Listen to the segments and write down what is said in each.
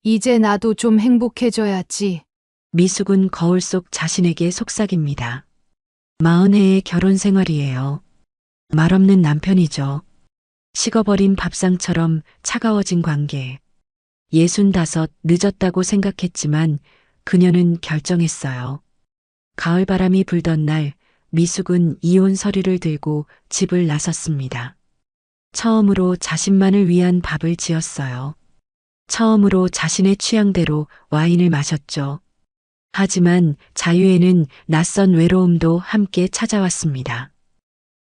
이제 나도 좀 행복해져야지. 미숙은 거울 속 자신에게 속삭입니다. 40해의 결혼 생활이에요. 말없는 남편이죠. 식어버린 밥상처럼 차가워진 관계. 65 늦었다고 생각했지만 그녀는 결정했어요. 가을바람이 불던 날 미숙은 이혼 서류를 들고 집을 나섰습니다. 처음으로 자신만을 위한 밥을 지었어요. 처음으로 자신의 취향대로 와인을 마셨죠. 하지만 자유에는 낯선 외로움도 함께 찾아왔습니다.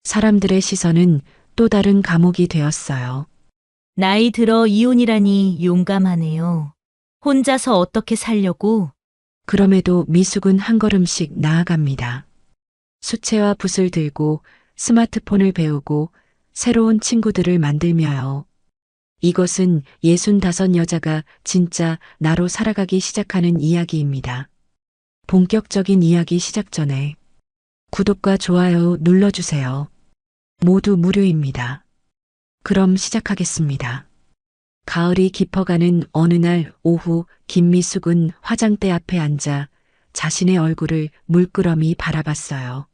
사람들의 시선은 또 다른 감옥이 되었어요. 나이 들어 이혼이라니 용감하네요. 혼자서 어떻게 살려고? 그럼에도 미숙은 한 걸음씩 나아갑니다. 수채화 붓을 들고 스마트폰을 배우고 새로운 친구들을 만들며요. 이것은 65 여자가 진짜 나로 살아가기 시작하는 이야기입니다. 본격적인 이야기 시작 전에 구독과 좋아요 눌러주세요. 모두 무료입니다. 그럼 시작하겠습니다. 가을이 깊어가는 어느 날 오후 김미숙은 화장대 앞에 앉아 자신의 얼굴을 물끄러미 바라봤어요.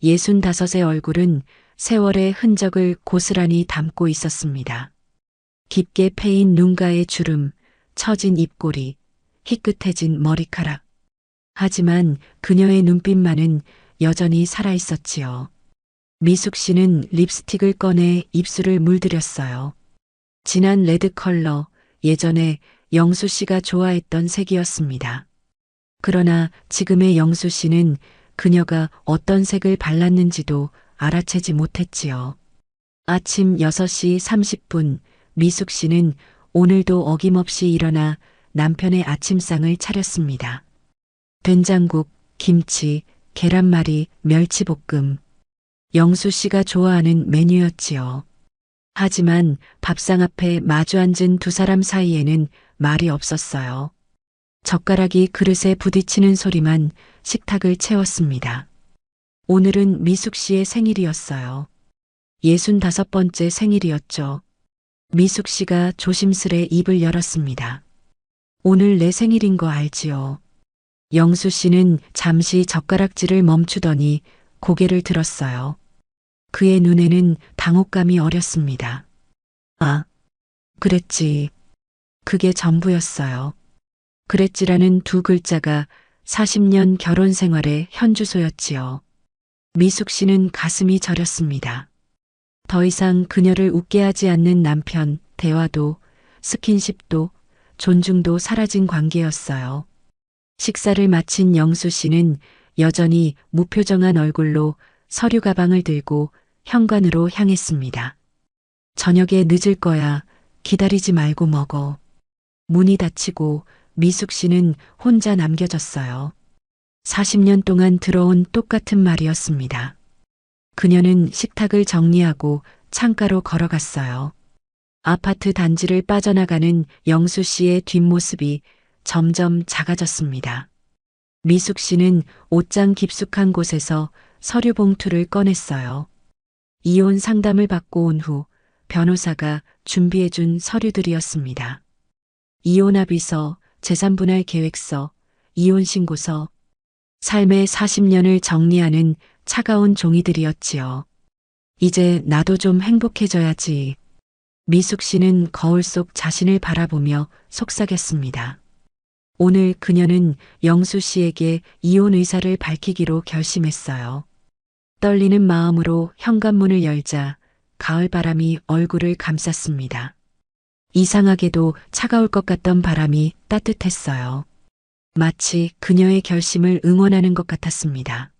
65의 얼굴은 세월의 흔적을 고스란히 담고 있었습니다. 깊게 패인 눈가의 주름, 처진 입꼬리, 희끗해진 머리카락. 하지만 그녀의 눈빛만은 여전히 살아있었지요. 미숙 씨는 립스틱을 꺼내 입술을 물들였어요. 진한 레드 컬러, 예전에 영수 씨가 좋아했던 색이었습니다. 그러나 지금의 영수 씨는 그녀가 어떤 색을 발랐는지도 알아채지 못했지요. 아침 6시 30분 미숙 씨는 오늘도 어김없이 일어나 남편의 아침상을 차렸습니다. 된장국, 김치, 계란말이, 멸치볶음. 영수 씨가 좋아하는 메뉴였지요. 하지만 밥상 앞에 마주 앉은 두 사람 사이에는 말이 없었어요. 젓가락이 그릇에 부딪히는 소리만 식탁을 채웠습니다. 오늘은 미숙 씨의 생일이었어요. 65번째 생일이었죠. 미숙 씨가 조심스레 입을 열었습니다. 오늘 내 생일인 거 알지요? 영수 씨는 잠시 젓가락질을 멈추더니 고개를 들었어요. 그의 눈에는 당혹감이 어렸습니다. 아, 그랬지. 그게 전부였어요. 그랬지라는 두 글자가 40년 결혼 생활의 현주소였지요. 미숙 씨는 가슴이 저렸습니다. 더 이상 그녀를 웃게 하지 않는 남편, 대화도, 스킨십도, 존중도 사라진 관계였어요. 식사를 마친 영수 씨는 여전히 무표정한 얼굴로 서류 가방을 들고 현관으로 향했습니다. 저녁에 늦을 거야. 기다리지 말고 먹어. 문이 닫히고 미숙 씨는 혼자 남겨졌어요. 40년 동안 들어온 똑같은 말이었습니다. 그녀는 식탁을 정리하고 창가로 걸어갔어요. 아파트 단지를 빠져나가는 영수 씨의 뒷모습이 점점 작아졌습니다. 미숙 씨는 옷장 깊숙한 곳에서 서류 봉투를 꺼냈어요. 이혼 상담을 받고 온 후 변호사가 준비해준 서류들이었습니다. 이혼 합의서, 재산분할 계획서, 이혼 신고서, 삶의 40년을 정리하는 차가운 종이들이었지요. 이제 나도 좀 행복해져야지. 미숙 씨는 거울 속 자신을 바라보며 속삭였습니다. 오늘 그녀는 영수 씨에게 이혼 의사를 밝히기로 결심했어요. 떨리는 마음으로 현관문을 열자 가을바람이 얼굴을 감쌌습니다. 이상하게도 차가울 것 같던 바람이 따뜻했어요. 마치 그녀의 결심을 응원하는 것 같았습니다.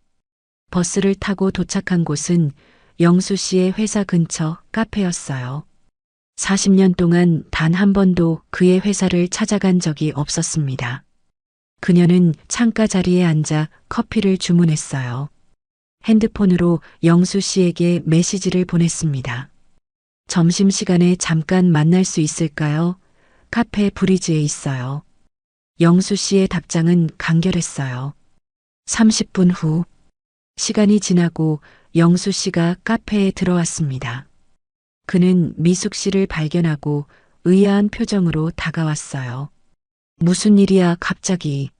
버스를 타고 도착한 곳은 영수 씨의 회사 근처 카페였어요. 40년 동안 단 한 번도 그의 회사를 찾아간 적이 없었습니다. 그녀는 창가 자리에 앉아 커피를 주문했어요. 핸드폰으로 영수 씨에게 메시지를 보냈습니다. 점심시간에 잠깐 만날 수 있을까요? 카페 브리지에 있어요. 영수 씨의 답장은 간결했어요. 30분 후, 시간이 지나고 영수 씨가 카페에 들어왔습니다. 그는 미숙 씨를 발견하고 의아한 표정으로 다가왔어요. 무슨 일이야, 갑자기.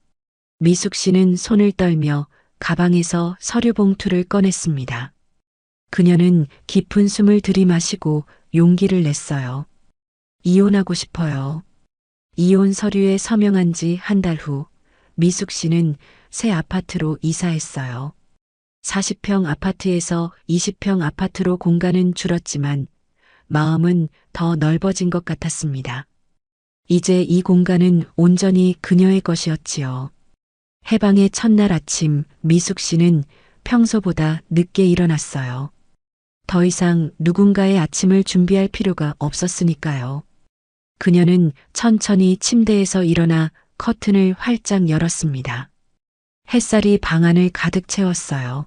미숙 씨는 손을 떨며 가방에서 서류 봉투를 꺼냈습니다. 그녀는 깊은 숨을 들이마시고 용기를 냈어요. 이혼하고 싶어요. 이혼 서류에 서명한 지 한 달 후, 미숙 씨는 새 아파트로 이사했어요. 40평 아파트에서 20평 아파트로 공간은 줄었지만 마음은 더 넓어진 것 같았습니다. 이제 이 공간은 온전히 그녀의 것이었지요. 해방의 첫날 아침, 미숙 씨는 평소보다 늦게 일어났어요. 더 이상 누군가의 아침을 준비할 필요가 없었으니까요. 그녀는 천천히 침대에서 일어나 커튼을 활짝 열었습니다. 햇살이 방 안을 가득 채웠어요.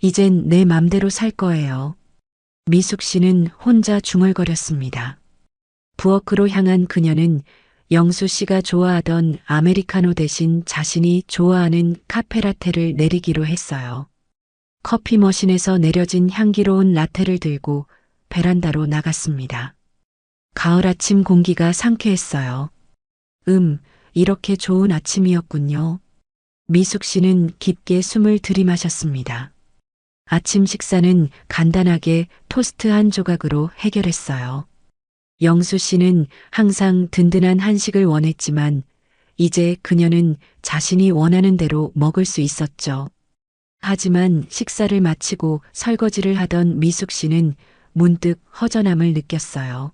이젠 내 맘대로 살 거예요. 미숙 씨는 혼자 중얼거렸습니다. 부엌으로 향한 그녀는 영수 씨가 좋아하던 아메리카노 대신 자신이 좋아하는 카페라테를 내리기로 했어요. 커피 머신에서 내려진 향기로운 라테를 들고 베란다로 나갔습니다. 가을 아침 공기가 상쾌했어요. 이렇게 좋은 아침이었군요. 미숙 씨는 깊게 숨을 들이마셨습니다. 아침 식사는 간단하게 토스트 한 조각으로 해결했어요. 영수 씨는 항상 든든한 한식을 원했지만 이제 그녀는 자신이 원하는 대로 먹을 수 있었죠. 하지만 식사를 마치고 설거지를 하던 미숙 씨는 문득 허전함을 느꼈어요.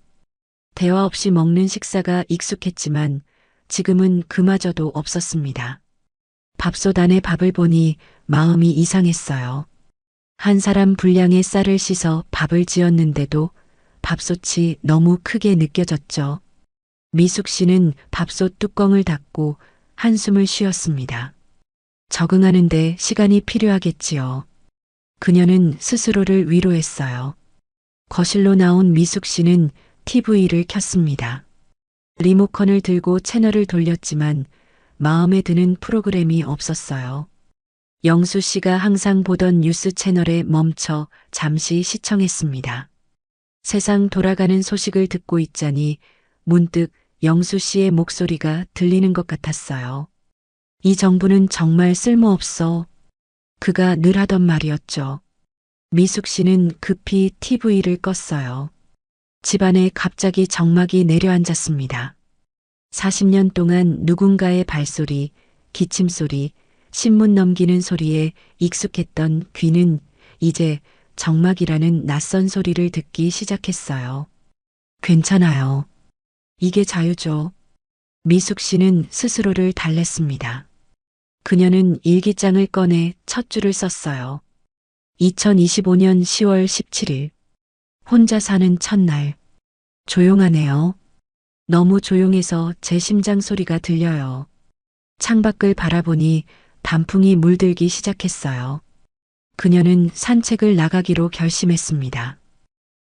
대화 없이 먹는 식사가 익숙했지만 지금은 그마저도 없었습니다. 밥솥 안에 밥을 보니 마음이 이상했어요. 한 사람 분량의 쌀을 씻어 밥을 지었는데도 밥솥이 너무 크게 느껴졌죠. 미숙 씨는 밥솥 뚜껑을 닫고 한숨을 쉬었습니다. 적응하는데 시간이 필요하겠지요. 그녀는 스스로를 위로했어요. 거실로 나온 미숙 씨는 TV를 켰습니다. 리모컨을 들고 채널을 돌렸지만 마음에 드는 프로그램이 없었어요. 영수 씨가 항상 보던 뉴스 채널에 멈춰 잠시 시청했습니다. 세상 돌아가는 소식을 듣고 있자니 문득 영수 씨의 목소리가 들리는 것 같았어요. 이 정부는 정말 쓸모없어. 그가 늘 하던 말이었죠. 미숙 씨는 급히 TV를 껐어요. 집안에 갑자기 정막이 내려앉았습니다. 40년 동안 누군가의 발소리, 기침소리, 신문 넘기는 소리에 익숙했던 귀는 이제 정막이라는 낯선 소리를 듣기 시작했어요. 괜찮아요. 이게 자유죠. 미숙 씨는 스스로를 달랬습니다. 그녀는 일기장을 꺼내 첫 줄을 썼어요. 2025년 10월 17일. 혼자 사는 첫날. 조용하네요. 너무 조용해서 제 심장 소리가 들려요. 창밖을 바라보니 단풍이 물들기 시작했어요. 그녀는 산책을 나가기로 결심했습니다.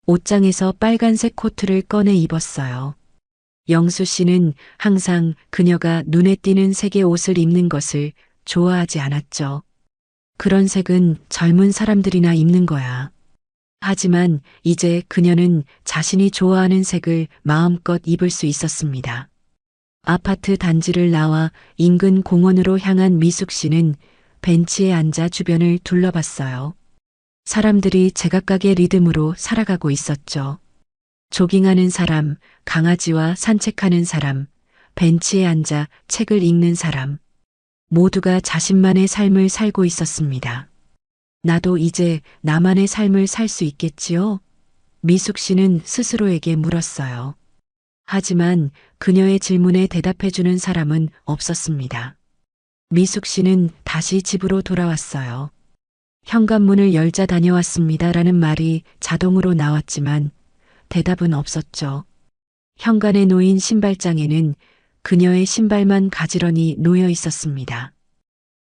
옷장에서 빨간색 코트를 꺼내 입었어요. 영수 씨는 항상 그녀가 눈에 띄는 색의 옷을 입는 것을 좋아하지 않았죠. 그런 색은 젊은 사람들이나 입는 거야. 하지만 이제 그녀는 자신이 좋아하는 색을 마음껏 입을 수 있었습니다. 아파트 단지를 나와 인근 공원으로 향한 미숙 씨는 벤치에 앉아 주변을 둘러봤어요. 사람들이 제각각의 리듬으로 살아가고 있었죠. 조깅하는 사람, 강아지와 산책하는 사람, 벤치에 앉아 책을 읽는 사람. 모두가 자신만의 삶을 살고 있었습니다. 나도 이제 나만의 삶을 살 수 있겠지요? 미숙 씨는 스스로에게 물었어요. 하지만 그녀의 질문에 대답해주는 사람은 없었습니다. 미숙 씨는 다시 집으로 돌아왔어요. 현관문을 열자 다녀왔습니다라는 말이 자동으로 나왔지만 대답은 없었죠. 현관에 놓인 신발장에는 그녀의 신발만 가지런히 놓여 있었습니다.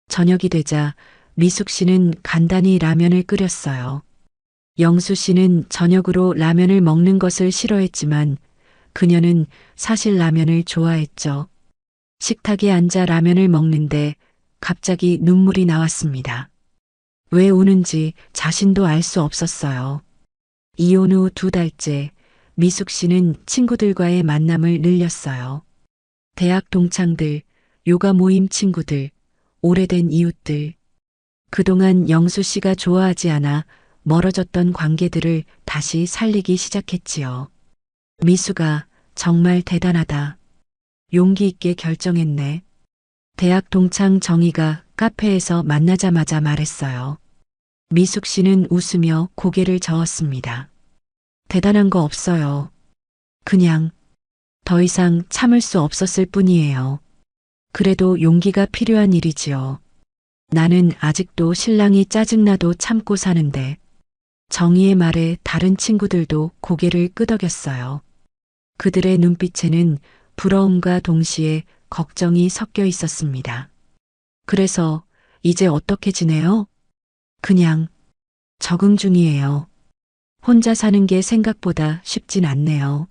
저녁이 되자 미숙 씨는 간단히 라면을 끓였어요. 영수 씨는 저녁으로 라면을 먹는 것을 싫어했지만 그녀는 사실 라면을 좋아했죠. 식탁에 앉아 라면을 먹는데 갑자기 눈물이 나왔습니다. 왜 우는지 자신도 알 수 없었어요. 이혼 후 2달째 미숙 씨는 친구들과의 만남을 늘렸어요. 대학 동창들, 요가 모임 친구들, 오래된 이웃들. 그동안 영수 씨가 좋아하지 않아 멀어졌던 관계들을 다시 살리기 시작했지요. 미수가 정말 대단하다. 용기 있게 결정했네. 대학 동창 정희가 카페에서 만나자마자 말했어요. 미숙 씨는 웃으며 고개를 저었습니다. 대단한 거 없어요. 그냥 더 이상 참을 수 없었을 뿐이에요. 그래도 용기가 필요한 일이지요. 나는 아직도 신랑이 짜증나도 참고 사는데. 정희의 말에 다른 친구들도 고개를 끄덕였어요. 그들의 눈빛에는 부러움과 동시에 걱정이 섞여 있었습니다. 그래서 이제 어떻게 지내요? 그냥 적응 중이에요. 혼자 사는 게 생각보다 쉽진 않네요.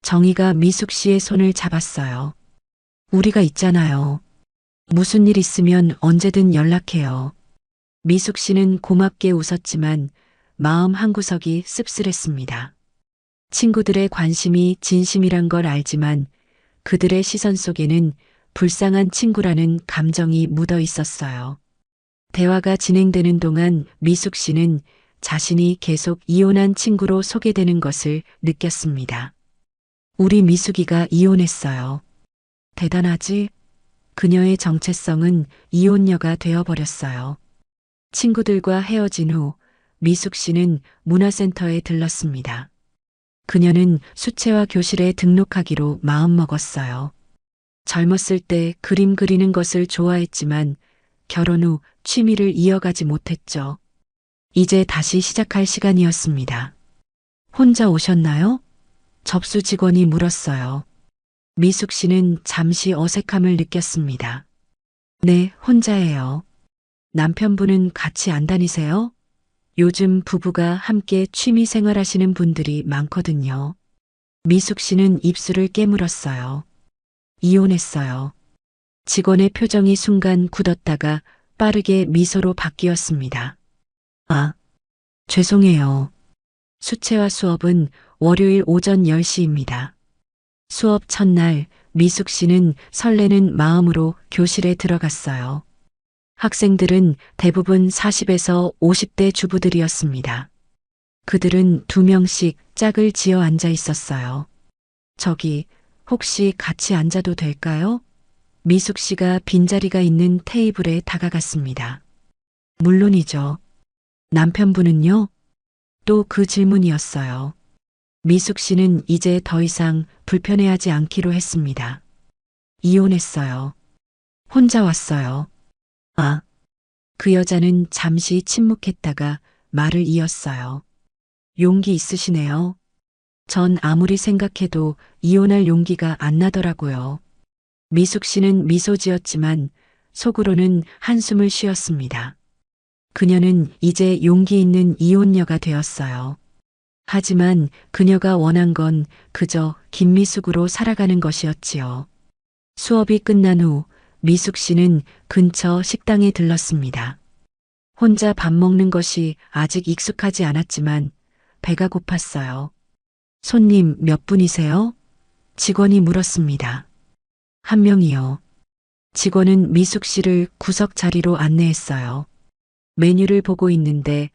정희가 미숙 씨의 손을 잡았어요. 우리가 있잖아요. 무슨 일 있으면 언제든 연락해요. 미숙 씨는 고맙게 웃었지만 마음 한구석이 씁쓸했습니다. 친구들의 관심이 진심이란 걸 알지만 그들의 시선 속에는 불쌍한 친구라는 감정이 묻어 있었어요. 대화가 진행되는 동안 미숙 씨는 자신이 계속 이혼한 친구로 소개되는 것을 느꼈습니다. 우리 미숙이가 이혼했어요. 대단하지? 그녀의 정체성은 이혼녀가 되어버렸어요. 친구들과 헤어진 후 미숙 씨는 문화센터에 들렀습니다. 그녀는 수채화 교실에 등록하기로 마음먹었어요. 젊었을 때 그림 그리는 것을 좋아했지만 결혼 후 취미를 이어가지 못했죠. 이제 다시 시작할 시간이었습니다. 혼자 오셨나요? 접수 직원이 물었어요. 미숙 씨는 잠시 어색함을 느꼈습니다. 네, 혼자예요. 남편분은 같이 안 다니세요? 요즘 부부가 함께 취미 생활하시는 분들이 많거든요. 미숙 씨는 입술을 깨물었어요. 이혼했어요. 직원의 표정이 순간 굳었다가 빠르게 미소로 바뀌었습니다. 아, 죄송해요. 수채화 수업은 월요일 오전 10시입니다. 수업 첫날 미숙 씨는 설레는 마음으로 교실에 들어갔어요. 학생들은 대부분 40에서 50대 주부들이었습니다. 그들은 2명씩 짝을 지어 앉아 있었어요. 저기, 혹시 같이 앉아도 될까요? 미숙 씨가 빈자리가 있는 테이블에 다가갔습니다. 물론이죠. 남편분은요? 또 그 질문이었어요. 미숙 씨는 이제 더 이상 불편해하지 않기로 했습니다. 이혼했어요. 혼자 왔어요. 아, 그 여자는 잠시 침묵했다가 말을 이었어요. 용기 있으시네요. 전 아무리 생각해도 이혼할 용기가 안 나더라고요. 미숙 씨는 미소 지었지만 속으로는 한숨을 쉬었습니다. 그녀는 이제 용기 있는 이혼녀가 되었어요. 하지만 그녀가 원한 건 그저 김미숙으로 살아가는 것이었지요. 수업이 끝난 후 미숙 씨는 근처 식당에 들렀습니다. 혼자 밥 먹는 것이 아직 익숙하지 않았지만 배가 고팠어요. 손님 몇 분이세요? 직원이 물었습니다. 한 명이요. 직원은 미숙 씨를 구석 자리로 안내했어요. 메뉴를 보고 있는데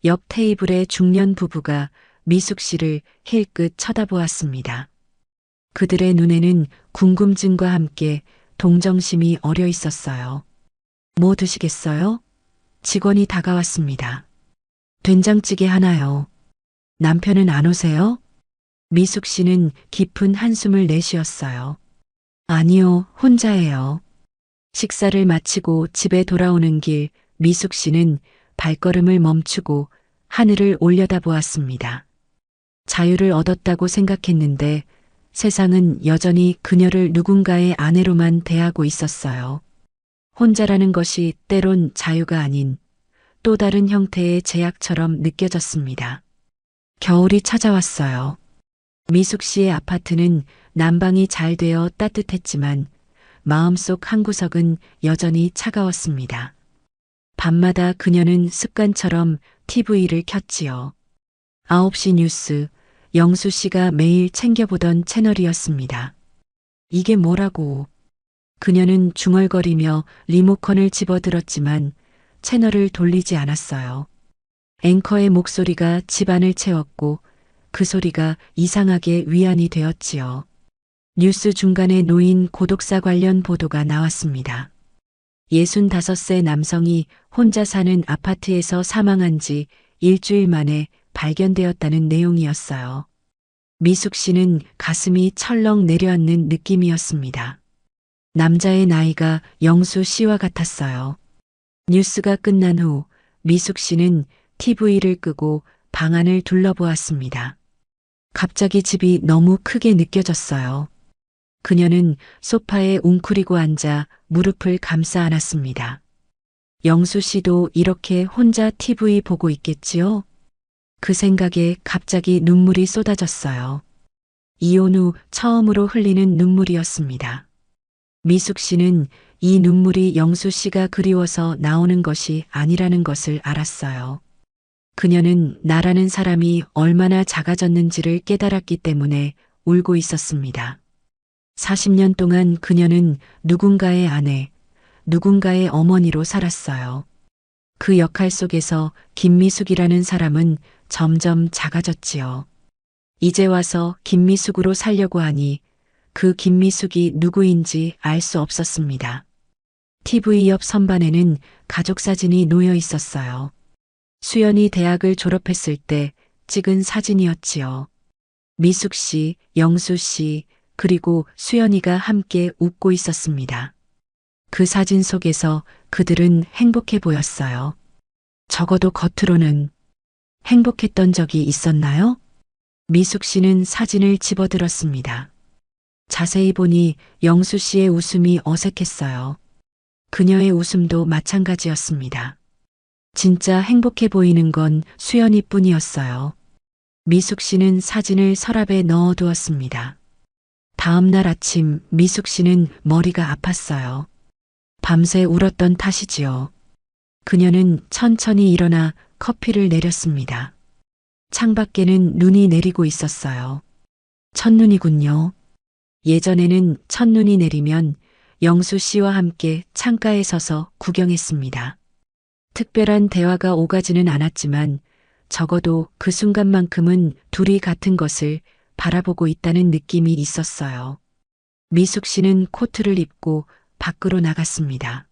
옆 테이블의 중년 부부가 미숙 씨를 힐끗 쳐다보았습니다. 그들의 눈에는 궁금증과 함께 동정심이 어려 있었어요. 뭐 드시겠어요? 직원이 다가왔습니다. 된장찌개 하나요. 남편은 안 오세요? 미숙 씨는 깊은 한숨을 내쉬었어요. 아니요, 혼자예요. 식사를 마치고 집에 돌아오는 길 미숙 씨는 발걸음을 멈추고 하늘을 올려다보았습니다. 자유를 얻었다고 생각했는데 세상은 여전히 그녀를 누군가의 아내로만 대하고 있었어요. 혼자라는 것이 때론 자유가 아닌 또 다른 형태의 제약처럼 느껴졌습니다. 겨울이 찾아왔어요. 미숙 씨의 아파트는 난방이 잘 되어 따뜻했지만 마음속 한구석은 여전히 차가웠습니다. 밤마다 그녀는 습관처럼 TV를 켰지요. 9시 뉴스, 영수 씨가 매일 챙겨보던 채널이었습니다. 이게 뭐라고. 그녀는 중얼거리며 리모컨을 집어들었지만 채널을 돌리지 않았어요. 앵커의 목소리가 집안을 채웠고 그 소리가 이상하게 위안이 되었지요. 뉴스 중간에 놓인 고독사 관련 보도가 나왔습니다. 65세 남성이 혼자 사는 아파트에서 사망한 지 일주일 만에 발견되었다는 내용이었어요. 미숙 씨는 가슴이 철렁 내려앉는 느낌이었습니다. 남자의 나이가 영수 씨와 같았어요. 뉴스가 끝난 후 미숙 씨는 TV를 끄고 방 안을 둘러보았습니다. 갑자기 집이 너무 크게 느껴졌어요. 그녀는 소파에 웅크리고 앉아 무릎을 감싸 안았습니다. 영수 씨도 이렇게 혼자 TV 보고 있겠지요? 그 생각에 갑자기 눈물이 쏟아졌어요. 이혼 후 처음으로 흘리는 눈물이었습니다. 미숙 씨는 이 눈물이 영수 씨가 그리워서 나오는 것이 아니라는 것을 알았어요. 그녀는 나라는 사람이 얼마나 작아졌는지를 깨달았기 때문에 울고 있었습니다. 40년 동안 그녀는 누군가의 아내, 누군가의 어머니로 살았어요. 그 역할 속에서 김미숙이라는 사람은 점점 작아졌지요. 이제 와서 김미숙으로 살려고 하니 그 김미숙이 누구인지 알 수 없었습니다. TV 옆 선반에는 가족 사진이 놓여 있었어요. 수연이 대학을 졸업했을 때 찍은 사진이었지요. 미숙 씨, 영수 씨, 그리고 수연이가 함께 웃고 있었습니다. 그 사진 속에서 그들은 행복해 보였어요. 적어도 겉으로는. 행복했던 적이 있었나요? 미숙 씨는 사진을 집어들었습니다. 자세히 보니 영수 씨의 웃음이 어색했어요. 그녀의 웃음도 마찬가지였습니다. 진짜 행복해 보이는 건 수연이 뿐이었어요. 미숙 씨는 사진을 서랍에 넣어두었습니다. 다음 날 아침 미숙 씨는 머리가 아팠어요. 밤새 울었던 탓이지요. 그녀는 천천히 일어나 커피를 내렸습니다. 창밖에는 눈이 내리고 있었어요. 첫눈이군요. 예전에는 첫눈이 내리면 영수 씨와 함께 창가에 서서 구경했습니다. 특별한 대화가 오가지는 않았지만 적어도 그 순간만큼은 둘이 같은 것을 바라보고 있다는 느낌이 있었어요. 미숙 씨는 코트를 입고 밖으로 나갔습니다.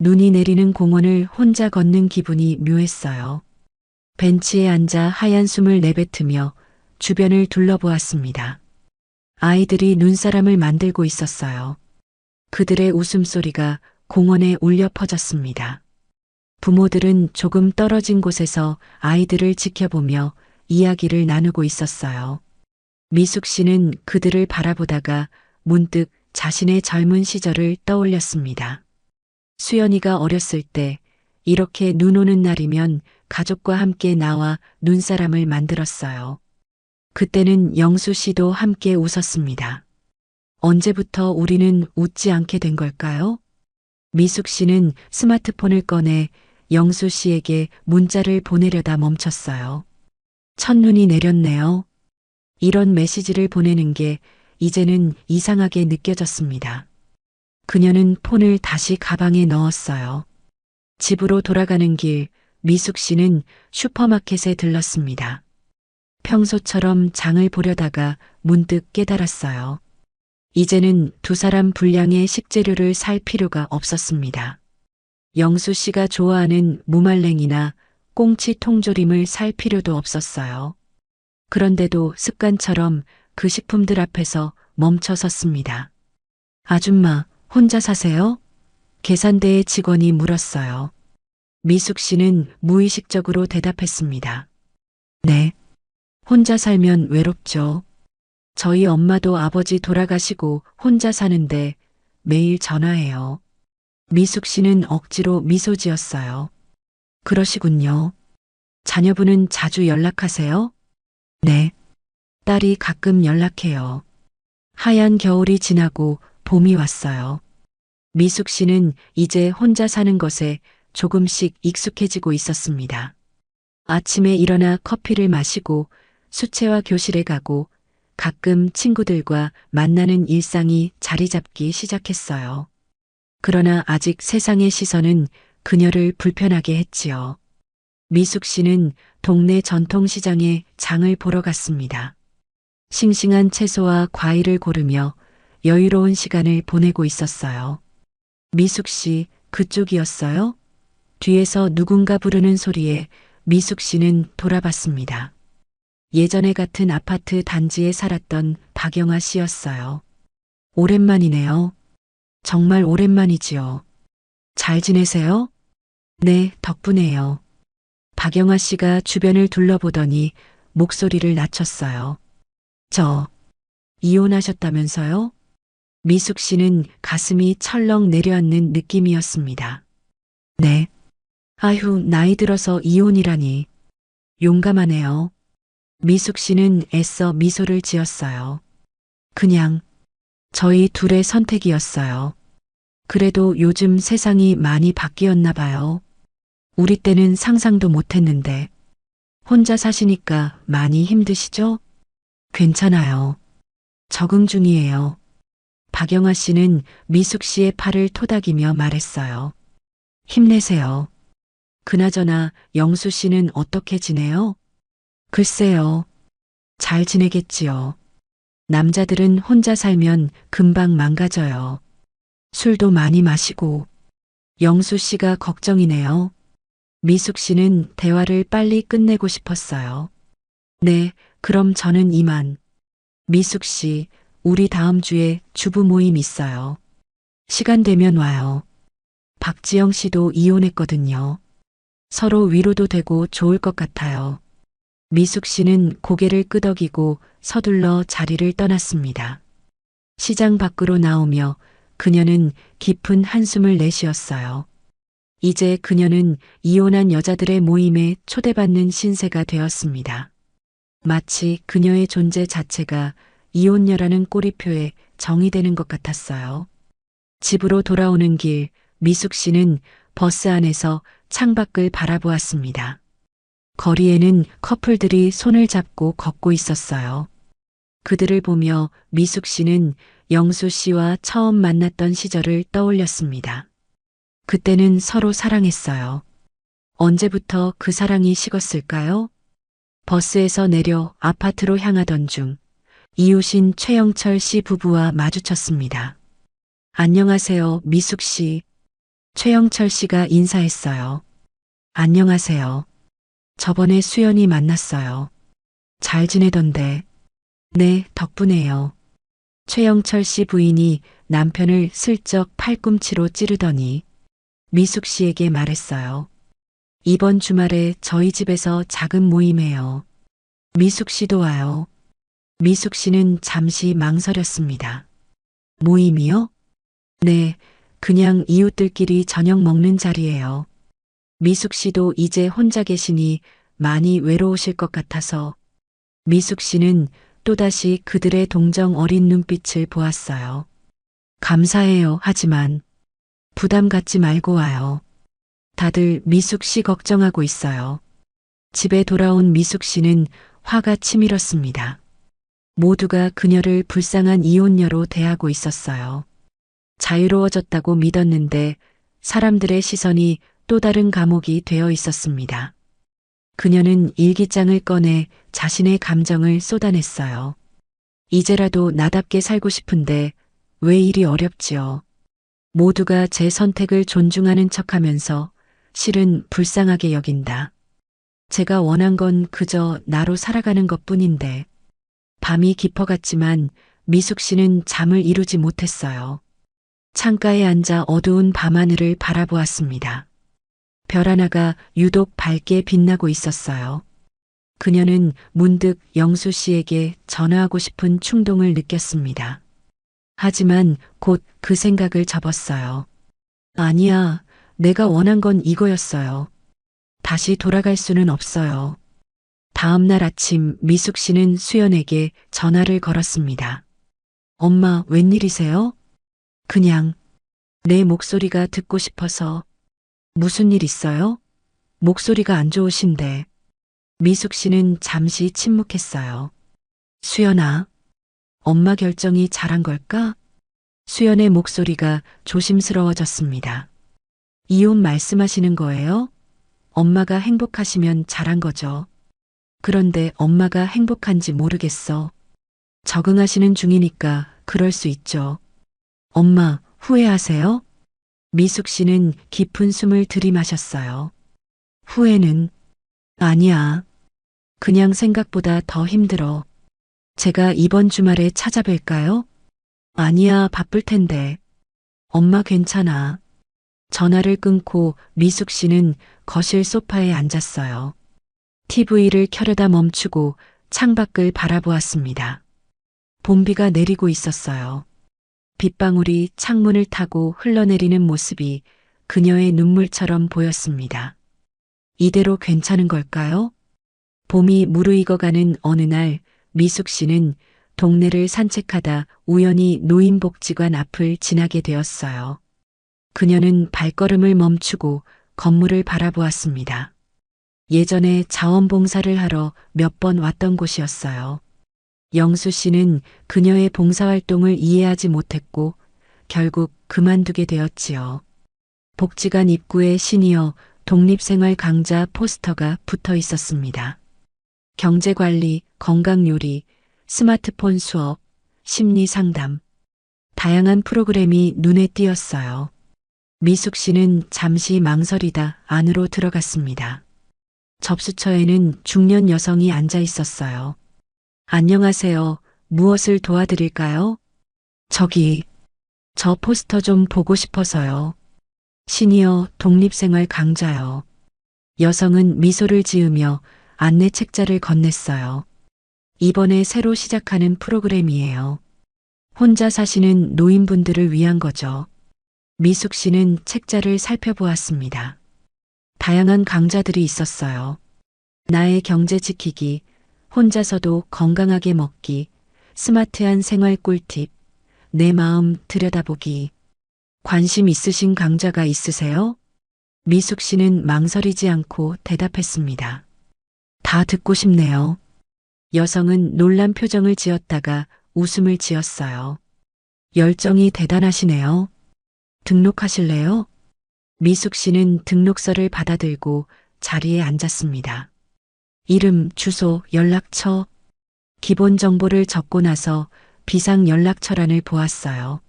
눈이 내리는 공원을 혼자 걷는 기분이 묘했어요. 벤치에 앉아 하얀 숨을 내뱉으며 주변을 둘러보았습니다. 아이들이 눈사람을 만들고 있었어요. 그들의 웃음소리가 공원에 울려 퍼졌습니다. 부모들은 조금 떨어진 곳에서 아이들을 지켜보며 이야기를 나누고 있었어요. 미숙 씨는 그들을 바라보다가 문득 자신의 젊은 시절을 떠올렸습니다. 수연이가 어렸을 때 이렇게 눈 오는 날이면 가족과 함께 나와 눈사람을 만들었어요. 그때는 영수 씨도 함께 웃었습니다. 언제부터 우리는 웃지 않게 된 걸까요? 미숙 씨는 스마트폰을 꺼내 영수 씨에게 문자를 보내려다 멈췄어요. 첫눈이 내렸네요. 이런 메시지를 보내는 게 이제는 이상하게 느껴졌습니다. 그녀는 폰을 다시 가방에 넣었어요. 집으로 돌아가는 길, 미숙 씨는 슈퍼마켓에 들렀습니다. 평소처럼 장을 보려다가 문득 깨달았어요. 이제는 두 사람 분량의 식재료를 살 필요가 없었습니다. 영수 씨가 좋아하는 무말랭이나 꽁치 통조림을 살 필요도 없었어요. 그런데도 습관처럼 그 식품들 앞에서 멈춰 섰습니다. 아줌마, 혼자 사세요? 계산대의 직원이 물었어요. 미숙 씨는 무의식적으로 대답했습니다. 네. 혼자 살면 외롭죠. 저희 엄마도 아버지 돌아가시고 혼자 사는데 매일 전화해요. 미숙 씨는 억지로 미소 지었어요. 그러시군요. 자녀분은 자주 연락하세요? 네. 딸이 가끔 연락해요. 하얀 겨울이 지나고 봄이 왔어요. 미숙 씨는 이제 혼자 사는 것에 조금씩 익숙해지고 있었습니다. 아침에 일어나 커피를 마시고 수채화 교실에 가고 가끔 친구들과 만나는 일상이 자리 잡기 시작했어요. 그러나 아직 세상의 시선은 그녀를 불편하게 했지요. 미숙 씨는 동네 전통시장에 장을 보러 갔습니다. 싱싱한 채소와 과일을 고르며 여유로운 시간을 보내고 있었어요. 미숙 씨, 그쪽이었어요? 뒤에서 누군가 부르는 소리에 미숙 씨는 돌아봤습니다. 예전에 같은 아파트 단지에 살았던 박영아 씨였어요. 오랜만이네요. 정말 오랜만이지요. 잘 지내세요? 네, 덕분에요. 박영아 씨가 주변을 둘러보더니 목소리를 낮췄어요. 저, 이혼하셨다면서요? 미숙 씨는 가슴이 철렁 내려앉는 느낌이었습니다. 네. 아휴, 나이 들어서 이혼이라니. 용감하네요. 미숙 씨는 애써 미소를 지었어요. 그냥 저희 둘의 선택이었어요. 그래도 요즘 세상이 많이 바뀌었나 봐요. 우리 때는 상상도 못했는데. 혼자 사시니까 많이 힘드시죠? 괜찮아요. 적응 중이에요. 박영아 씨는 미숙 씨의 팔을 토닥이며 말했어요. 힘내세요. 그나저나 영수 씨는 어떻게 지내요? 글쎄요. 잘 지내겠지요. 남자들은 혼자 살면 금방 망가져요. 술도 많이 마시고. 영수 씨가 걱정이네요. 미숙 씨는 대화를 빨리 끝내고 싶었어요. 네, 그럼 저는 이만. 미숙 씨, 우리 다음 주에 주부 모임 있어요. 시간 되면 와요. 박지영 씨도 이혼했거든요. 서로 위로도 되고 좋을 것 같아요. 미숙 씨는 고개를 끄덕이고 서둘러 자리를 떠났습니다. 시장 밖으로 나오며 그녀는 깊은 한숨을 내쉬었어요. 이제 그녀는 이혼한 여자들의 모임에 초대받는 신세가 되었습니다. 마치 그녀의 존재 자체가 이혼녀라는 꼬리표에 정의되는 것 같았어요. 집으로 돌아오는 길, 미숙 씨는 버스 안에서 창밖을 바라보았습니다. 거리에는 커플들이 손을 잡고 걷고 있었어요. 그들을 보며 미숙 씨는 영수 씨와 처음 만났던 시절을 떠올렸습니다. 그때는 서로 사랑했어요. 언제부터 그 사랑이 식었을까요? 버스에서 내려 아파트로 향하던 중 이웃인 최영철 씨 부부와 마주쳤습니다. 안녕하세요, 미숙 씨. 최영철 씨가 인사했어요. 안녕하세요. 저번에 수연이 만났어요. 잘 지내던데. 네, 덕분에요. 최영철 씨 부인이 남편을 슬쩍 팔꿈치로 찌르더니 미숙 씨에게 말했어요. 이번 주말에 저희 집에서 작은 모임해요. 미숙 씨도 와요. 미숙 씨는 잠시 망설였습니다. 모임이요? 네, 그냥 이웃들끼리 저녁 먹는 자리예요. 미숙 씨도 이제 혼자 계시니 많이 외로우실 것 같아서. 미숙 씨는 또다시 그들의 동정 어린 눈빛을 보았어요. 감사해요. 하지만 부담 갖지 말고 와요. 다들 미숙 씨 걱정하고 있어요. 집에 돌아온 미숙 씨는 화가 치밀었습니다. 모두가 그녀를 불쌍한 이혼녀로 대하고 있었어요. 자유로워졌다고 믿었는데 사람들의 시선이 또 다른 감옥이 되어 있었습니다. 그녀는 일기장을 꺼내 자신의 감정을 쏟아냈어요. 이제라도 나답게 살고 싶은데 왜 이리 어렵지요? 모두가 제 선택을 존중하는 척하면서 실은 불쌍하게 여긴다. 제가 원한 건 그저 나로 살아가는 것뿐인데. 밤이 깊어갔지만 미숙 씨는 잠을 이루지 못했어요. 창가에 앉아 어두운 밤하늘을 바라보았습니다. 별 하나가 유독 밝게 빛나고 있었어요. 그녀는 문득 영수 씨에게 전화하고 싶은 충동을 느꼈습니다. 하지만 곧 그 생각을 접었어요. 아니야, 내가 원한 건 이거였어요. 다시 돌아갈 수는 없어요. 다음 날 아침 미숙 씨는 수연에게 전화를 걸었습니다. 엄마, 웬일이세요? 그냥 내 목소리가 듣고 싶어서. 무슨 일 있어요? 목소리가 안 좋으신데. 미숙 씨는 잠시 침묵했어요. 수연아, 엄마 결정이 잘한 걸까? 수연의 목소리가 조심스러워졌습니다. 이혼 말씀하시는 거예요? 엄마가 행복하시면 잘한 거죠. 그런데 엄마가 행복한지 모르겠어. 적응하시는 중이니까 그럴 수 있죠. 엄마, 후회하세요? 미숙 씨는 깊은 숨을 들이마셨어요. 후회는 아니야. 그냥 생각보다 더 힘들어. 제가 이번 주말에 찾아뵐까요? 아니야, 바쁠 텐데. 엄마 괜찮아. 전화를 끊고 미숙 씨는 거실 소파에 앉았어요. TV를 켜려다 멈추고 창밖을 바라보았습니다. 봄비가 내리고 있었어요. 빗방울이 창문을 타고 흘러내리는 모습이 그녀의 눈물처럼 보였습니다. 이대로 괜찮은 걸까요? 봄이 무르익어가는 어느 날 미숙 씨는 동네를 산책하다 우연히 노인복지관 앞을 지나게 되었어요. 그녀는 발걸음을 멈추고 건물을 바라보았습니다. 예전에 자원봉사를 하러 몇 번 왔던 곳이었어요. 영수 씨는 그녀의 봉사활동을 이해하지 못했고 결국 그만두게 되었지요. 복지관 입구에 시니어 독립생활 강좌 포스터가 붙어 있었습니다. 경제관리, 건강요리, 스마트폰 수업, 심리상담. 다양한 프로그램이 눈에 띄었어요. 미숙 씨는 잠시 망설이다 안으로 들어갔습니다. 접수처에는 중년 여성이 앉아 있었어요. 안녕하세요. 무엇을 도와드릴까요? 저 포스터 좀 보고 싶어서요. 시니어 독립생활 강좌요. 여성은 미소를 지으며 안내 책자를 건넸어요. 이번에 새로 시작하는 프로그램이에요. 혼자 사시는 노인분들을 위한 거죠. 미숙 씨는 책자를 살펴보았습니다. 다양한 강좌들이 있었어요. 나의 경제 지키기, 혼자서도 건강하게 먹기, 스마트한 생활 꿀팁, 내 마음 들여다보기. 관심 있으신 강좌가 있으세요? 미숙 씨는 망설이지 않고 대답했습니다. 다 듣고 싶네요. 여성은 놀란 표정을 지었다가 웃음을 지었어요. 열정이 대단하시네요. 등록하실래요? 미숙 씨는 등록서를 받아들고 자리에 앉았습니다. 이름, 주소, 연락처, 기본 정보를 적고 나서 비상 연락처란을 보았어요.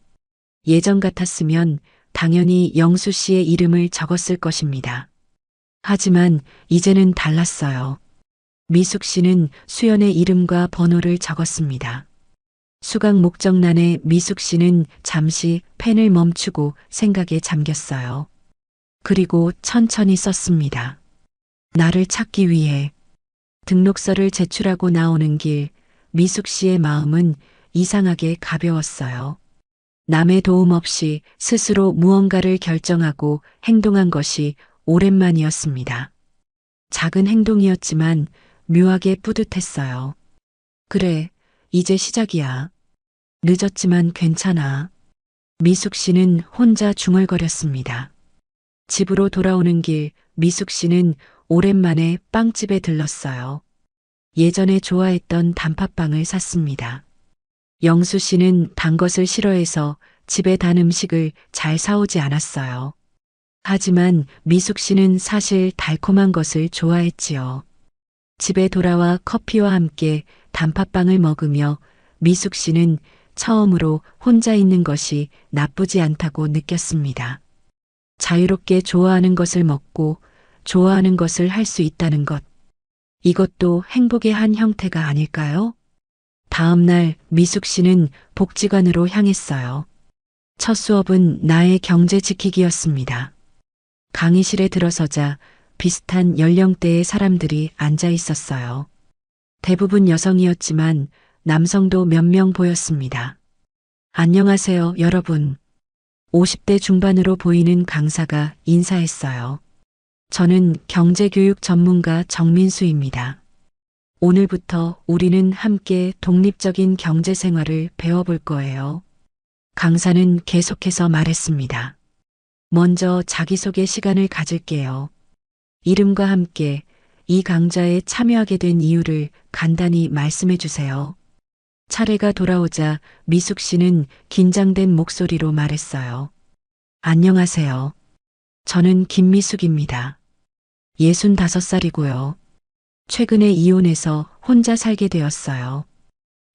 예전 같았으면 당연히 영수 씨의 이름을 적었을 것입니다. 하지만 이제는 달랐어요. 미숙 씨는 수연의 이름과 번호를 적었습니다. 수강 목적란에 미숙 씨는 잠시 펜을 멈추고 생각에 잠겼어요. 그리고 천천히 썼습니다. 나를 찾기 위해. 등록서를 제출하고 나오는 길, 미숙 씨의 마음은 이상하게 가벼웠어요. 남의 도움 없이 스스로 무언가를 결정하고 행동한 것이 오랜만이었습니다. 작은 행동이었지만 묘하게 뿌듯했어요. 그래, 이제 시작이야. 늦었지만 괜찮아. 미숙 씨는 혼자 중얼거렸습니다. 집으로 돌아오는 길, 미숙 씨는 오랜만에 빵집에 들렀어요. 예전에 좋아했던 단팥빵을 샀습니다. 영수 씨는 단 것을 싫어해서 집에 단 음식을 잘 사오지 않았어요. 하지만 미숙 씨는 사실 달콤한 것을 좋아했지요. 집에 돌아와 커피와 함께 단팥빵을 먹으며 미숙 씨는 처음으로 혼자 있는 것이 나쁘지 않다고 느꼈습니다. 자유롭게 좋아하는 것을 먹고 좋아하는 것을 할 수 있다는 것. 이것도 행복의 한 형태가 아닐까요? 다음 날 미숙 씨는 복지관으로 향했어요. 첫 수업은 나의 경제 지키기였습니다. 강의실에 들어서자 비슷한 연령대의 사람들이 앉아 있었어요. 대부분 여성이었지만 남성도 몇 명 보였습니다. 안녕하세요, 여러분. 50대 중반으로 보이는 강사가 인사했어요. 저는 경제교육 전문가 정민수입니다. 오늘부터 우리는 함께 독립적인 경제 생활을 배워볼 거예요. 강사는 계속해서 말했습니다. 먼저 자기소개 시간을 가질게요. 이름과 함께 이 강좌에 참여하게 된 이유를 간단히 말씀해 주세요. 차례가 돌아오자 미숙 씨는 긴장된 목소리로 말했어요. 안녕하세요. 저는 김미숙입니다. 65살이고요. 최근에 이혼해서 혼자 살게 되었어요.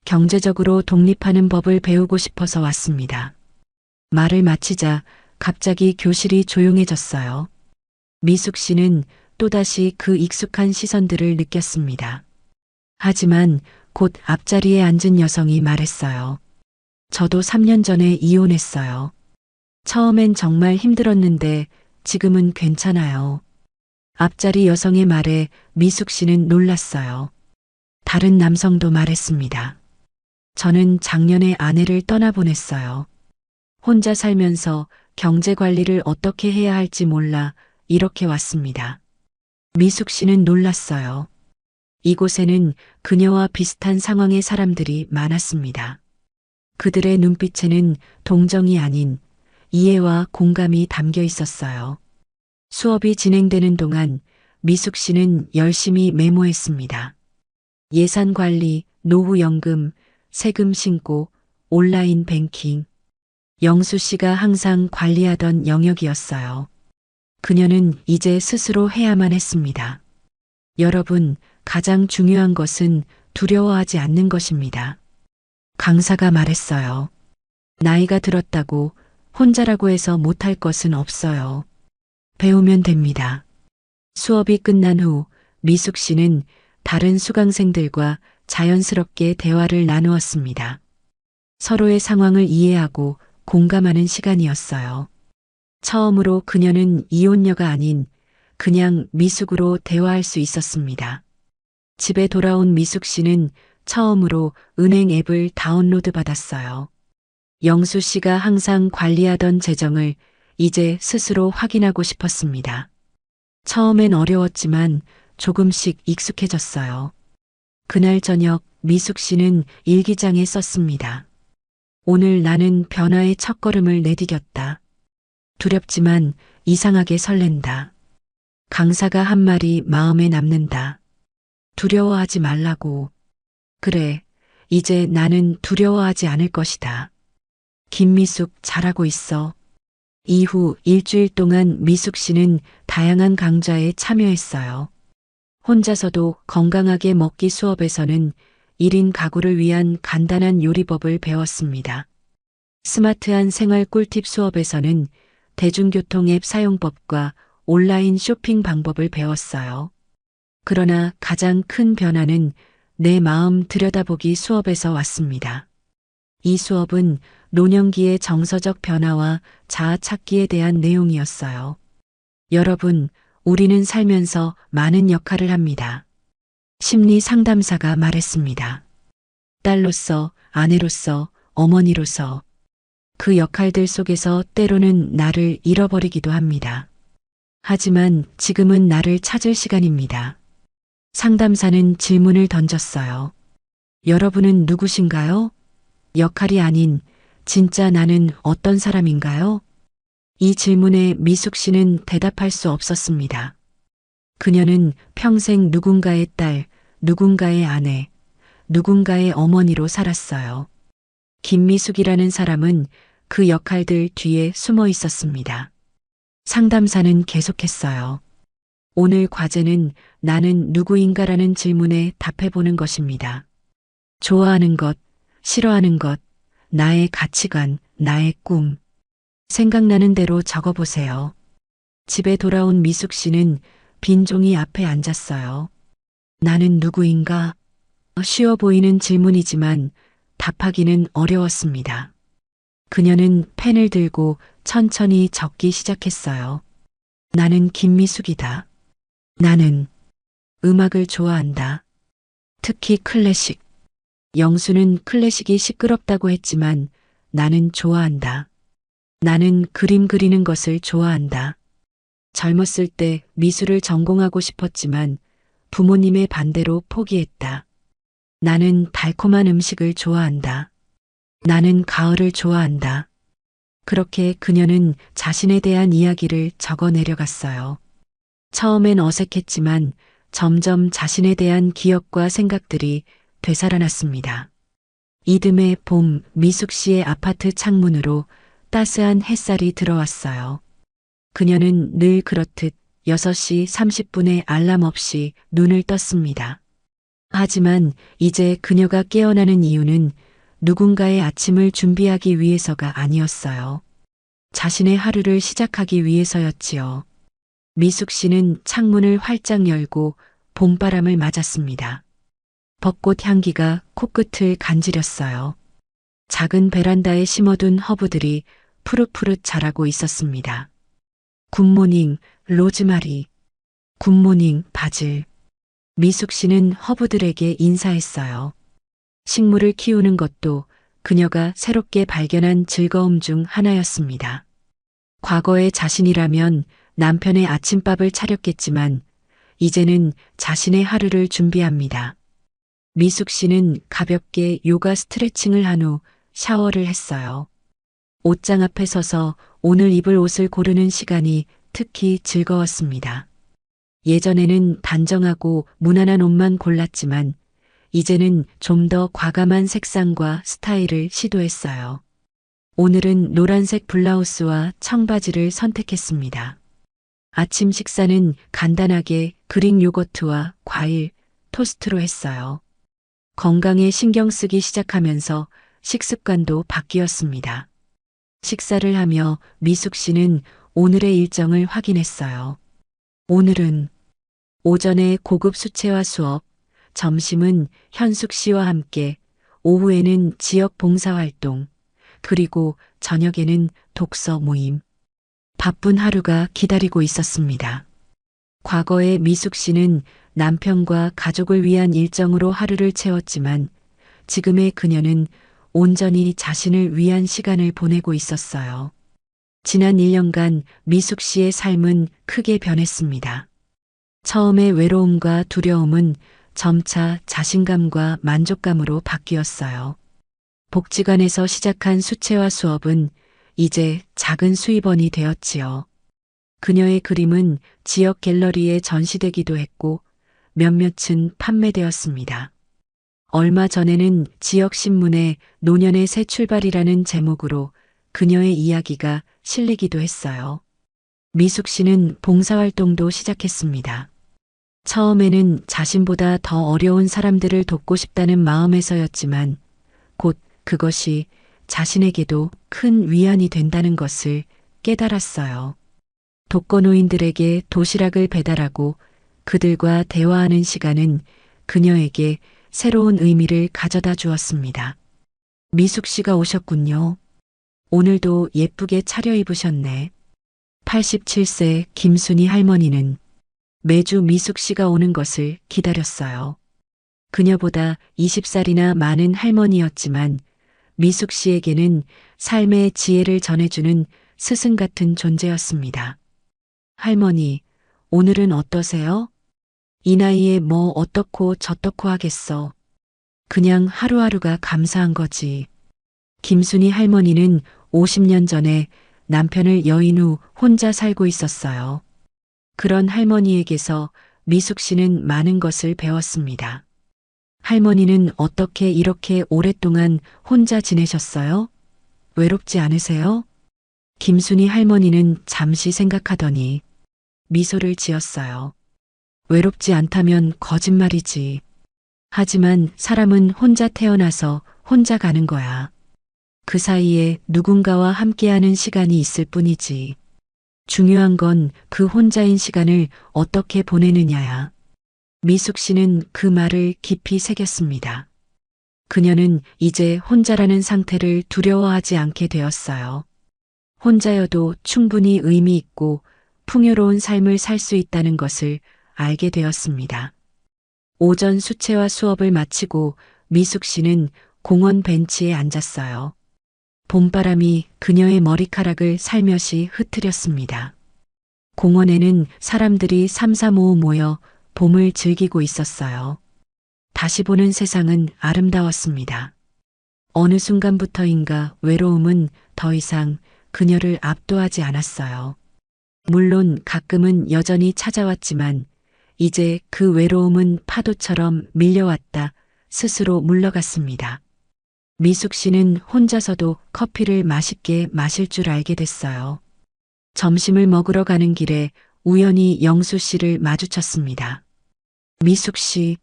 경제적으로 독립하는 법을 배우고 싶어서 왔습니다. 말을 마치자 갑자기 교실이 조용해졌어요. 미숙 씨는 또다시 그 익숙한 시선들을 느꼈습니다. 하지만 곧 앞자리에 앉은 여성이 말했어요. 저도 3년 전에 이혼했어요. 처음엔 정말 힘들었는데 지금은 괜찮아요. 앞자리 여성의 말에 미숙 씨는 놀랐어요. 다른 남성도 말했습니다. 저는 작년에 아내를 떠나보냈어요. 혼자 살면서 경제 관리를 어떻게 해야 할지 몰라 이렇게 왔습니다. 미숙 씨는 놀랐어요. 이곳에는 그녀와 비슷한 상황의 사람들이 많았습니다. 그들의 눈빛에는 동정이 아닌 이해와 공감이 담겨 있었어요. 수업이 진행되는 동안 미숙 씨는 열심히 메모했습니다. 예산 관리, 노후연금, 세금 신고, 온라인 뱅킹. 영수 씨가 항상 관리하던 영역이었어요. 그녀는 이제 스스로 해야만 했습니다. 여러분, 가장 중요한 것은 두려워하지 않는 것입니다. 강사가 말했어요. 나이가 들었다고 혼자라고 해서 못할 것은 없어요. 배우면 됩니다. 수업이 끝난 후 미숙 씨는 다른 수강생들과 자연스럽게 대화를 나누었습니다. 서로의 상황을 이해하고 공감하는 시간이었어요. 처음으로 그녀는 이혼녀가 아닌 그냥 미숙으로 대화할 수 있었습니다. 집에 돌아온 미숙 씨는 처음으로 은행 앱을 다운로드 받았어요. 영수 씨가 항상 관리하던 재정을 이제 스스로 확인하고 싶었습니다. 처음엔 어려웠지만 조금씩 익숙해졌어요. 그날 저녁 미숙 씨는 일기장에 썼습니다. 오늘 나는 변화의 첫걸음을 내디뎠다. 두렵지만 이상하게 설렌다. 강사가 한 말이 마음에 남는다. 두려워하지 말라고. 그래, 이제 나는 두려워하지 않을 것이다. 김미숙 잘하고 있어. 이후 일주일 동안 미숙 씨는 다양한 강좌에 참여했어요. 혼자서도 건강하게 먹기 수업에서는 1인 가구를 위한 간단한 요리법을 배웠습니다. 스마트한 생활 꿀팁 수업에서는 대중교통 앱 사용법과 온라인 쇼핑 방법을 배웠어요. 그러나 가장 큰 변화는 내 마음 들여다보기 수업에서 왔습니다. 이 수업은 노년기의 정서적 변화와 자아 찾기에 대한 내용이었어요. 여러분, 우리는 살면서 많은 역할을 합니다. 심리 상담사가 말했습니다. 딸로서, 아내로서, 어머니로서 그 역할들 속에서 때로는 나를 잃어버리기도 합니다. 하지만 지금은 나를 찾을 시간입니다. 상담사는 질문을 던졌어요. 여러분은 누구신가요? 역할이 아닌 진짜 나는 어떤 사람인가요? 이 질문에 미숙 씨는 대답할 수 없었습니다. 그녀는 평생 누군가의 딸, 누군가의 아내, 누군가의 어머니로 살았어요. 김미숙이라는 사람은 그 역할들 뒤에 숨어 있었습니다. 상담사는 계속했어요. 오늘 과제는 나는 누구인가라는 질문에 답해보는 것입니다. 좋아하는 것, 싫어하는 것, 나의 가치관, 나의 꿈. 생각나는 대로 적어보세요. 집에 돌아온 미숙 씨는 빈 종이 앞에 앉았어요. 나는 누구인가? 쉬워 보이는 질문이지만 답하기는 어려웠습니다. 그녀는 펜을 들고 천천히 적기 시작했어요. 나는 김미숙이다. 나는 음악을 좋아한다. 특히 클래식. 영수는 클래식이 시끄럽다고 했지만 나는 좋아한다. 나는 그림 그리는 것을 좋아한다. 젊었을 때 미술을 전공하고 싶었지만 부모님의 반대로 포기했다. 나는 달콤한 음식을 좋아한다. 나는 가을을 좋아한다. 그렇게 그녀는 자신에 대한 이야기를 적어 내려갔어요. 처음엔 어색했지만 점점 자신에 대한 기억과 생각들이 되살아났습니다. 이듬해 봄 미숙 씨의 아파트 창문으로 따스한 햇살이 들어왔어요. 그녀는 늘 그렇듯 6시 30분에 알람 없이 눈을 떴습니다. 하지만 이제 그녀가 깨어나는 이유는 누군가의 아침을 준비하기 위해서가 아니었어요. 자신의 하루를 시작하기 위해서였지요. 미숙 씨는 창문을 활짝 열고 봄바람을 맞았습니다. 벚꽃 향기가 코끝을 간지렸어요. 작은 베란다에 심어둔 허브들이 푸릇푸릇 자라고 있었습니다. 굿모닝, 로즈마리. 굿모닝, 바질. 미숙 씨는 허브들에게 인사했어요. 식물을 키우는 것도 그녀가 새롭게 발견한 즐거움 중 하나였습니다. 과거의 자신이라면 남편의 아침밥을 차렸겠지만 이제는 자신의 하루를 준비합니다. 미숙 씨는 가볍게 요가 스트레칭을 한 후 샤워를 했어요. 옷장 앞에 서서 오늘 입을 옷을 고르는 시간이 특히 즐거웠습니다. 예전에는 단정하고 무난한 옷만 골랐지만 이제는 좀 더 과감한 색상과 스타일을 시도했어요. 오늘은 노란색 블라우스와 청바지를 선택했습니다. 아침 식사는 간단하게 그릭 요거트와 과일, 토스트로 했어요. 건강에 신경 쓰기 시작하면서 식습관도 바뀌었습니다. 식사를 하며 미숙 씨는 오늘의 일정을 확인했어요. 오늘은 오전에 고급 수채화 수업, 점심은 현숙 씨와 함께, 오후에는 지역 봉사활동, 그리고 저녁에는 독서 모임. 바쁜 하루가 기다리고 있었습니다. 과거의 미숙 씨는 남편과 가족을 위한 일정으로 하루를 채웠지만 지금의 그녀는 온전히 자신을 위한 시간을 보내고 있었어요. 지난 1년간 미숙 씨의 삶은 크게 변했습니다. 처음에 외로움과 두려움은 점차 자신감과 만족감으로 바뀌었어요. 복지관에서 시작한 수채화 수업은 이제 작은 수입원이 되었지요. 그녀의 그림은 지역 갤러리에 전시되기도 했고 몇몇은 판매되었습니다. 얼마 전에는 지역 신문에 노년의 새 출발이라는 제목으로 그녀의 이야기가 실리기도 했어요. 미숙 씨는 봉사활동도 시작했습니다. 처음에는 자신보다 더 어려운 사람들을 돕고 싶다는 마음에서였지만 곧 그것이 자신에게도 큰 위안이 된다는 것을 깨달았어요. 독거노인들에게 도시락을 배달하고 그들과 대화하는 시간은 그녀에게 새로운 의미를 가져다 주었습니다. 미숙 씨가 오셨군요. 오늘도 예쁘게 차려입으셨네. 87세 김순희 할머니는 매주 미숙 씨가 오는 것을 기다렸어요. 그녀보다 20살이나 많은 할머니였지만 미숙 씨에게는 삶의 지혜를 전해주는 스승 같은 존재였습니다. 할머니, 오늘은 어떠세요? 이 나이에 뭐 어떻고 저떻고 하겠어. 그냥 하루하루가 감사한 거지. 김순희 할머니는 50년 전에 남편을 여인 후 혼자 살고 있었어요. 그런 할머니에게서 미숙 씨는 많은 것을 배웠습니다. 할머니는 어떻게 이렇게 오랫동안 혼자 지내셨어요? 외롭지 않으세요? 김순희 할머니는 잠시 생각하더니 미소를 지었어요. 외롭지 않다면 거짓말이지. 하지만 사람은 혼자 태어나서 혼자 가는 거야. 그 사이에 누군가와 함께하는 시간이 있을 뿐이지. 중요한 건 그 혼자인 시간을 어떻게 보내느냐야. 미숙 씨는 그 말을 깊이 새겼습니다. 그녀는 이제 혼자라는 상태를 두려워하지 않게 되었어요. 혼자여도 충분히 의미 있고 풍요로운 삶을 살 수 있다는 것을 알게 되었습니다. 오전 수채화 수업을 마치고 미숙 씨는 공원 벤치에 앉았어요. 봄바람이 그녀의 머리카락을 살며시 흩트렸습니다. 공원에는 사람들이 삼삼오오 모여 봄을 즐기고 있었어요. 다시 보는 세상은 아름다웠습니다. 어느 순간부터인가 외로움은 더 이상 그녀를 압도하지 않았어요. 물론 가끔은 여전히 찾아왔지만 이제 그 외로움은 파도처럼 밀려왔다 스스로 물러갔습니다. 미숙 씨는 혼자서도 커피를 맛있게 마실 줄 알게 됐어요. 점심을 먹으러 가는 길에 우연히 영수 씨를 마주쳤습니다. 미숙 씨,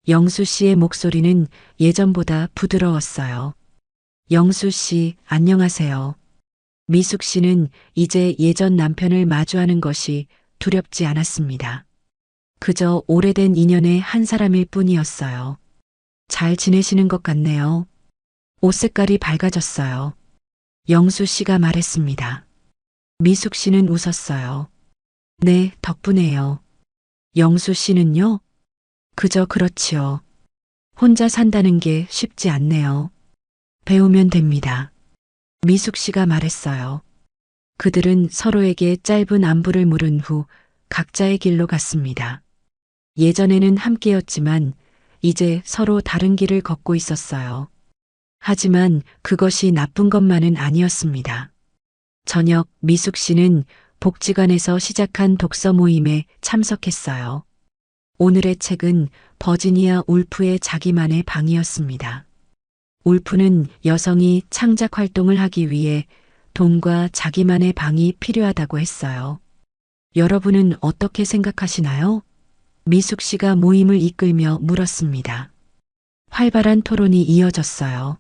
영수 씨의 목소리는 예전보다 부드러웠어요. 영수 씨, 안녕하세요. 미숙 씨는 이제 예전 남편을 마주하는 것이 두렵지 않았습니다. 그저 오래된 인연의 한 사람일 뿐이었어요. 잘 지내시는 것 같네요. 옷 색깔이 밝아졌어요. 영수 씨가 말했습니다. 미숙 씨는 웃었어요. 네, 덕분에요. 영수 씨는요? 그저 그렇지요. 혼자 산다는 게 쉽지 않네요. 배우면 됩니다. 미숙 씨가 말했어요. 그들은 서로에게 짧은 안부를 물은 후 각자의 길로 갔습니다. 예전에는 함께였지만 이제 서로 다른 길을 걷고 있었어요. 하지만 그것이 나쁜 것만은 아니었습니다. 저녁 미숙 씨는 복지관에서 시작한 독서 모임에 참석했어요. 오늘의 책은 버지니아 울프의 자기만의 방이었습니다. 울프는 여성이 창작 활동을 하기 위해 돈과 자기만의 방이 필요하다고 했어요. 여러분은 어떻게 생각하시나요? 미숙 씨가 모임을 이끌며 물었습니다. 활발한 토론이 이어졌어요.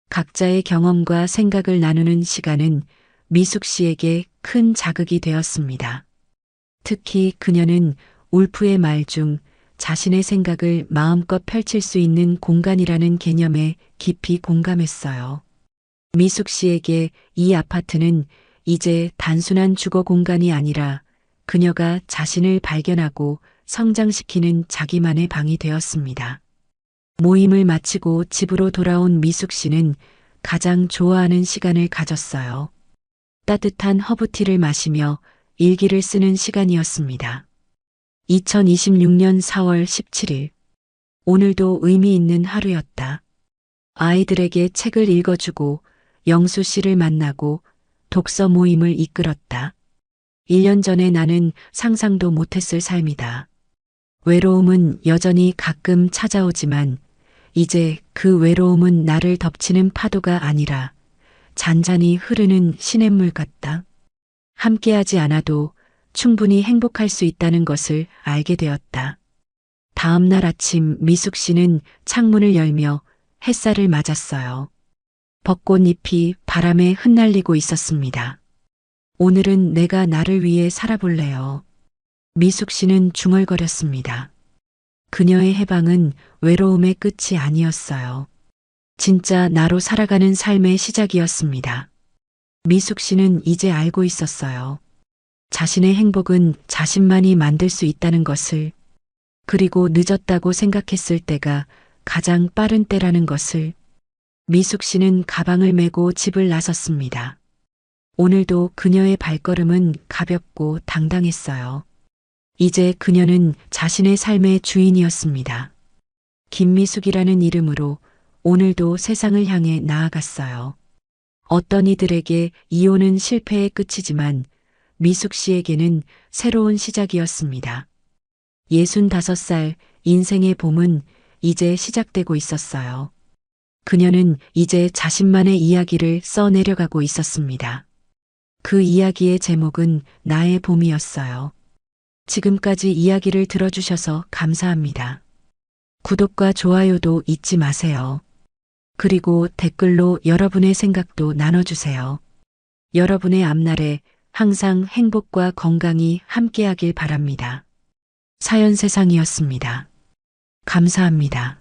각자의 경험과 생각을 나누는 시간은 미숙 씨에게 큰 자극이 되었습니다. 특히 그녀는 울프의 말 중 자신의 생각을 마음껏 펼칠 수 있는 공간이라는 개념에 깊이 공감했어요. 미숙 씨에게 이 아파트는 이제 단순한 주거 공간이 아니라 그녀가 자신을 발견하고 성장시키는 자기만의 방이 되었습니다. 모임을 마치고 집으로 돌아온 미숙 씨는 가장 좋아하는 시간을 가졌어요. 따뜻한 허브티를 마시며 일기를 쓰는 시간이었습니다. 2026년 4월 17일. 오늘도 의미 있는 하루였다. 아이들에게 책을 읽어주고 영수 씨를 만나고 독서 모임을 이끌었다. 1년 전에 나는 상상도 못했을 삶이다. 외로움은 여전히 가끔 찾아오지만 이제 그 외로움은 나를 덮치는 파도가 아니라 잔잔히 흐르는 시냇물 같다. 함께하지 않아도 충분히 행복할 수 있다는 것을 알게 되었다. 다음 날 아침 미숙 씨는 창문을 열며 햇살을 맞았어요. 벚꽃잎이 바람에 흩날리고 있었습니다. 오늘은 내가 나를 위해 살아볼래요. 미숙 씨는 중얼거렸습니다. 그녀의 해방은 외로움의 끝이 아니었어요. 진짜 나로 살아가는 삶의 시작이었습니다. 미숙 씨는 이제 알고 있었어요. 자신의 행복은 자신만이 만들 수 있다는 것을, 그리고 늦었다고 생각했을 때가 가장 빠른 때라는 것을. 미숙 씨는 가방을 메고 집을 나섰습니다. 오늘도 그녀의 발걸음은 가볍고 당당했어요. 이제 그녀는 자신의 삶의 주인이었습니다. 김미숙이라는 이름으로 오늘도 세상을 향해 나아갔어요. 어떤 이들에게 이혼은 실패의 끝이지만 미숙 씨에게는 새로운 시작이었습니다. 65살 인생의 봄은 이제 시작되고 있었어요. 그녀는 이제 자신만의 이야기를 써내려가고 있었습니다. 그 이야기의 제목은 나의 봄이었어요. 지금까지 이야기를 들어주셔서 감사합니다. 구독과 좋아요도 잊지 마세요. 그리고 댓글로 여러분의 생각도 나눠주세요. 여러분의 앞날에 항상 행복과 건강이 함께하길 바랍니다. 사연세상이었습니다. 감사합니다.